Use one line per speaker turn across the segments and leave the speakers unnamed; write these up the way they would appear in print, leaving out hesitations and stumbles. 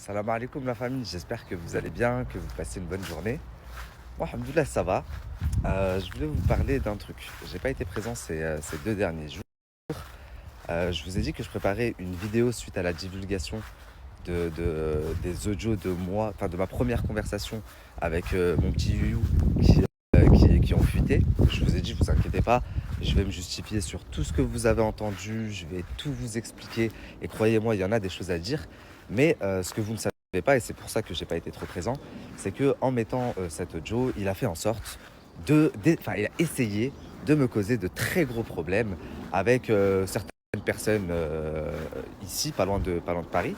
Salam alaikum la famille, j'espère que vous allez bien, que vous passez une bonne journée. Moi, alhamdoulilah, ça va. Je voulais vous parler d'un truc. J'ai pas été présent ces 2 derniers jours. Je vous ai dit que je préparais une vidéo suite à la divulgation des audios de moi, enfin de ma première conversation avec mon petit Youyou qui ont fuité. Je vous ai dit, vous inquiétez pas, je vais me justifier sur tout ce que vous avez entendu, je vais tout vous expliquer. Et croyez-moi, il y en a des choses à dire. Mais ce que vous ne savez pas, et c'est pour ça que j'ai pas été trop présent, c'est que en mettant cet audio, il a fait en sorte enfin, il a essayé de me causer de très gros problèmes avec certaines personnes ici, pas loin de Paris.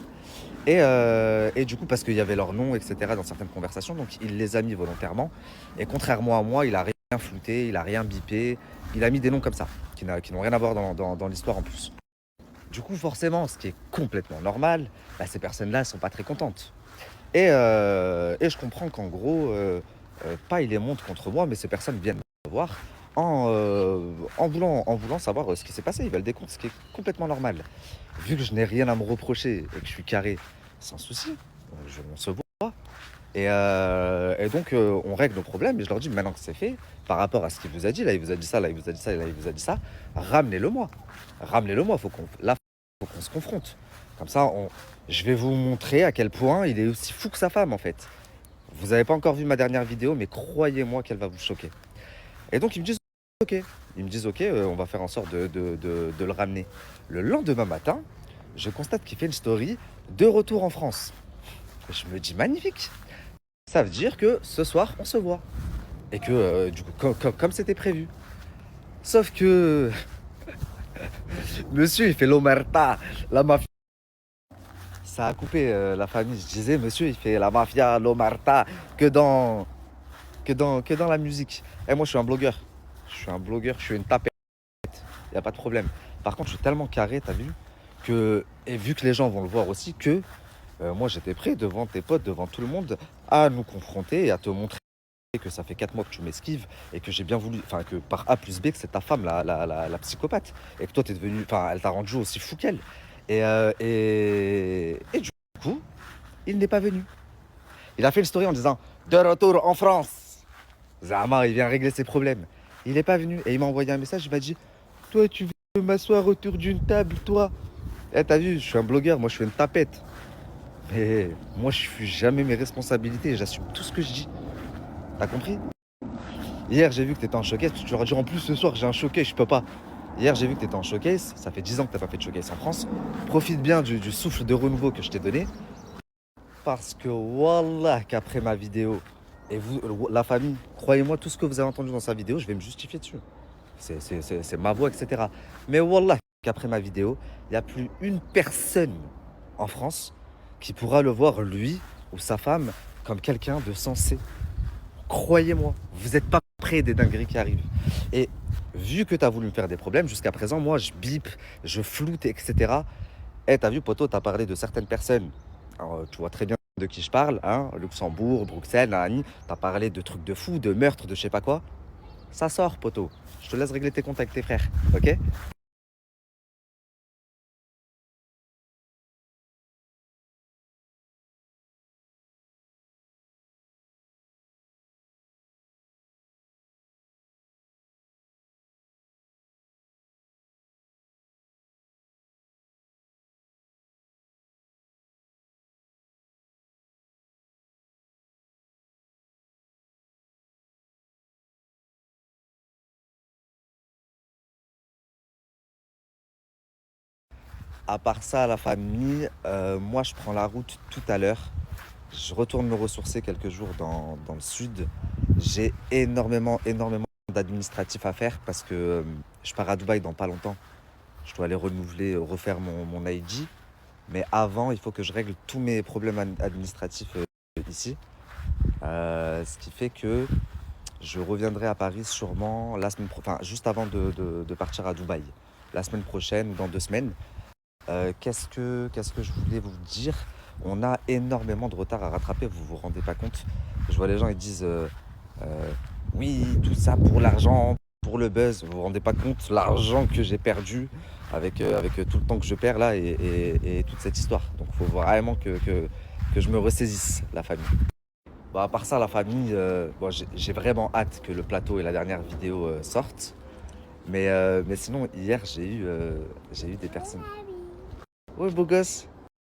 Et du coup, parce qu'il y avait leur nom, etc., dans certaines conversations, donc il les a mis volontairement. Et contrairement à moi, il a rien flouté, il a rien bipé, il a mis des noms comme ça, qui n'ont rien à voir dans l'histoire en plus. Du coup, forcément, ce qui est complètement normal, bah, ces personnes-là ne sont pas très contentes. Et je comprends qu'en gros, pas ils les montent contre moi, mais ces personnes viennent me voir en voulant savoir ce qui s'est passé. Ils veulent des comptes, ce qui est complètement normal. Vu que je n'ai rien à me reprocher et que je suis carré, sans souci, on se voit. Et donc, on règle nos problèmes. Et je leur dis, maintenant que c'est fait, par rapport à ce qu'il vous a dit, là, il vous a dit ça, là, il vous a dit ça, là, il vous a dit ça, ramenez-le-moi. Ramenez-le-moi. Là, faut qu'on se confronte. Comme ça, je vais vous montrer à quel point il est aussi fou que sa femme, en fait. Vous n'avez pas encore vu ma dernière vidéo, mais croyez-moi qu'elle va vous choquer. Et donc, ils me disent, ok. Ils me disent, ok, on va faire en sorte de le ramener. Le lendemain matin, je constate qu'il fait une story de retour en France. Et je me dis, magnifique. Ça veut dire que ce soir, on se voit. Et que, du coup, comme c'était prévu. Sauf que, monsieur, il fait l'omerta, la mafia. Ça a coupé la famille. Je disais, monsieur, il fait la mafia, l'omerta, que dans la musique. Et moi, je suis un blogueur. Je suis une tapette. Il n'y a pas de problème. Par contre, je suis tellement carré, t'as vu, et vu que les gens vont le voir aussi, que moi, j'étais prêt devant tes potes, devant tout le monde, à nous confronter et à te montrer que ça fait 4 mois que tu m'esquives et que j'ai bien voulu, enfin que par A plus B, que c'est ta femme la psychopathe et que toi t'es devenu, enfin elle t'a rendu aussi fou qu'elle. Et du coup, il n'est pas venu. Il a fait une story en disant de retour en France. Zama, il vient régler ses problèmes. Il n'est pas venu et il m'a envoyé un message, il m'a dit toi tu veux m'asseoir autour d'une table, toi. Eh t'as vu, je suis un blogueur, moi je suis une tapette. Mais moi je fuis jamais mes responsabilités et j'assume tout ce que je dis. T'as compris? Hier, j'ai vu que t'étais en showcase. Tu leur dis en plus ce soir, j'ai un showcase, je peux pas. Hier, j'ai vu que t'étais en showcase. Ça fait 10 ans que t'as pas fait de showcase en France. Profite bien du souffle de renouveau que je t'ai donné. Parce que wallah, qu'après ma vidéo, et vous, la famille, croyez-moi, tout ce que vous avez entendu dans sa vidéo, je vais me justifier dessus. C'est ma voix, etc. Mais wallah, qu'après ma vidéo, il n'y a plus une personne en France qui pourra le voir, lui ou sa femme, comme quelqu'un de sensé. Croyez-moi, vous n'êtes pas près des dingueries qui arrivent. Et vu que tu as voulu me faire des problèmes, jusqu'à présent, moi, je bip, je floute, etc. Eh, t'as vu, poto, t'as parlé de certaines personnes. Alors, tu vois très bien de qui je parle, hein, Luxembourg, Bruxelles, Nanani. T'as parlé de trucs de fous, de meurtres, de je sais pas quoi. Ça sort, poto. Je te laisse régler tes comptes avec tes frères, ok? À part ça, la famille, moi, je prends la route tout à l'heure. Je retourne me ressourcer quelques jours dans le sud. J'ai énormément d'administratifs à faire parce que je pars à Dubaï dans pas longtemps. Je dois aller renouveler, refaire mon ID. Mais avant, il faut que je règle tous mes problèmes administratifs ici. Ce qui fait que je reviendrai à Paris sûrement la semaine enfin, juste avant de partir à Dubaï. La semaine prochaine ou dans 2 semaines. Qu'est-ce que je voulais vous dire? On a énormément de retard à rattraper, vous vous rendez pas compte. Je vois les gens, ils disent oui, tout ça pour l'argent, pour le buzz. Vous vous rendez pas compte l'argent que j'ai perdu avec tout le temps que je perds là et toute cette histoire. Donc il faut vraiment que je me ressaisisse, la famille. Bon, à part ça, la famille, bon, j'ai vraiment hâte que le plateau et la dernière vidéo sortent. Mais sinon, hier, j'ai eu des personnes. Ouais, beau gosse.